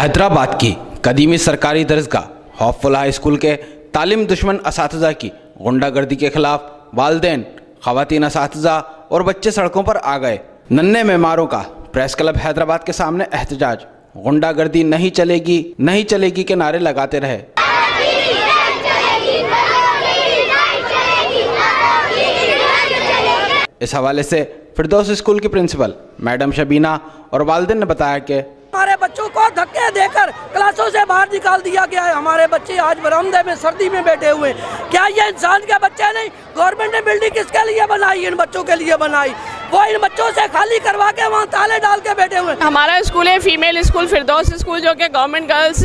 हैदराबाद की कदीमी सरकारी दरसगाह हॉपफुल high school के तालीम दुश्मन असातिज़ा की गुंडागर्दी के खिलाफ वालिदैन, ख़वातीन असातिज़ा और बच्चे सड़कों पर आ गए। नन्हे मेमारों का प्रेस क्लब हैदराबाद के सामने एहतजाज। गुंडागर्दी नहीं चलेगी के नारे लगाते रहे। इस हवाले से फिरदौस स्कूल की प्रिंसिपल मैडम शबीना और वालिदैन ने बताया कि हमारे बच्चों को धक्के देकर क्लासों से बाहर निकाल दिया गया है। हमारे बच्चे आज बरामदे में सर्दी में बैठे हुए हैं। क्या ये इंसान के बच्चे नहीं? गवर्नमेंट ने बिल्डिंग किसके लिए बनाई? इन बच्चों के लिए बनाई। वो इन बच्चों से खाली करवा के वहाँ ताले डाल के बैठे हुए। हमारा स्कूल है फीमेल स्कूल फिरदौस स्कूल, जो कि गवर्नमेंट गर्ल्स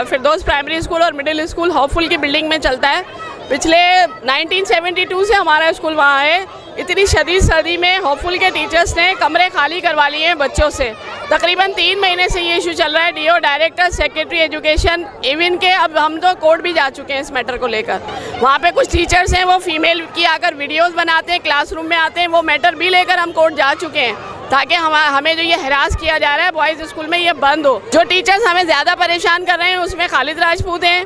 फिरदौस प्राइमरी स्कूल और मिडिल स्कूल हॉपफुल की बिल्डिंग में चलता है। पिछले 1972 से हमारा स्कूल वहाँ है। इतनी शदीद सर्दी में हॉपफुल के टीचर्स ने कमरे खाली करवा लिए हैं बच्चों से। तकरीबन 3 महीने से ये इशू चल रहा है। DO, director, secretary education, even के अब हम तो कोर्ट भी जा चुके हैं इस मैटर को लेकर। वहाँ पे कुछ टीचर्स हैं वो फीमेल की आकर वीडियोस बनाते हैं, क्लासरूम में आते हैं। वो मैटर भी लेकर हम कोर्ट जा चुके हैं ताकि हमें जो ये हरास किया जा रहा है बॉयज़ स्कूल में ये बंद हो। जो टीचर्स हमें ज़्यादा परेशान कर रहे हैं उसमें खालिद राजपूत हैं,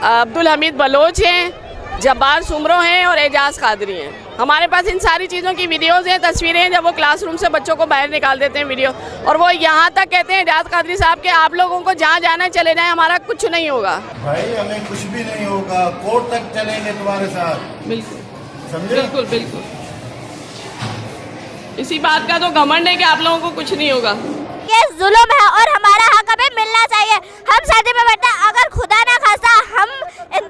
अब्दुल हमीद बलोच हैं, जब्बार सुमरो हैं और एजाज कादरी हैं। हमारे पास इन सारी चीज़ों की वीडियोज़ हैं, तस्वीरें हैं, जब वो क्लासरूम से बच्चों को बाहर निकाल देते हैं वीडियो। और वो यहाँ तक कहते हैं एजाज कादरी साहब के आप लोगों को जहाँ जाना है चले जाएं, हमारा कुछ नहीं होगा। भाई हमें कुछ भी नहीं होगा, कोर्ट तक चलेंगे तुम्हारे साथ। बिल्कुल, समझे? बिल्कुल बिल्कुल। इसी बात का तो घमंड है कि आप लोगों को कुछ नहीं होगा। ये जुल्म है और हमारा हक हमें मिलना चाहिए। हम सर्दी में बैठे, अगर खुदा ना खास्ता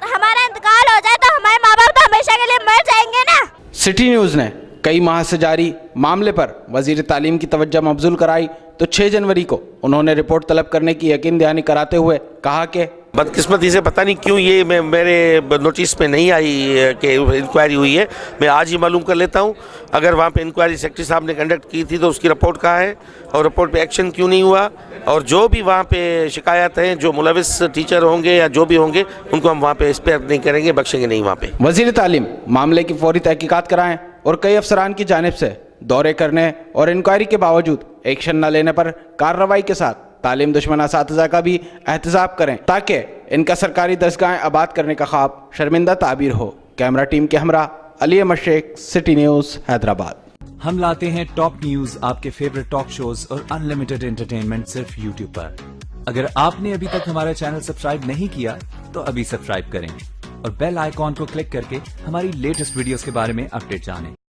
हमारा इंतकाल हो जाए तो हमारे माँ बाप तो हमेशा के लिए मर जाएंगे ना। सिटी न्यूज़ ने कई माह से जारी मामले पर वजीर तालीम की तवज्जो मबजूल कराई तो 6 जनवरी को उन्होंने रिपोर्ट तलब करने की यकीन दहानी कराते हुए कहा कि बदकिस्मती से पता नहीं क्यों ये मेरे नोटिस में नहीं आई कि इंक्वायरी हुई है। मैं आज ही मालूम कर लेता हूँ। अगर वहाँ पे इंक्वायरी सेक्रेटरी साहब ने कंडक्ट की थी तो उसकी रिपोर्ट कहाँ है और रिपोर्ट पे एक्शन क्यों नहीं हुआ। और जो भी वहाँ पे शिकायत हैं, जो मुलविस टीचर होंगे या जो भी होंगे, उनको हम वहाँ पे स्पेयर नहीं करेंगे, बख्शेंगे नहीं वहाँ पे। वजीर तालीम मामले की फौरी तहकीकात कराएं और कई अफसरान की जानिब से दौरे करने और इंक्वायरी के बावजूद एक्शन न लेने पर कार्रवाई के साथ तालीम दुश्मन असातिज़ा का भी एहतसाब करें ताकि इनका सरकारी दरसगाहें आबाद करने का ख्वाब शर्मिंदा ताबीर हो। कैमरा टीम के हमरा अली अहमद शेख, सिटी न्यूज़ हैदराबाद। हम लाते हैं टॉप न्यूज, आपके फेवरेट टॉक शोज और अनलिमिटेड एंटरटेनमेंट सिर्फ यूट्यूब पर। अगर आपने अभी तक हमारा चैनल सब्सक्राइब नहीं किया तो अभी सब्सक्राइब करें और बेल आइकॉन को क्लिक करके हमारी लेटेस्ट वीडियोस के बारे में अपडेट जानें।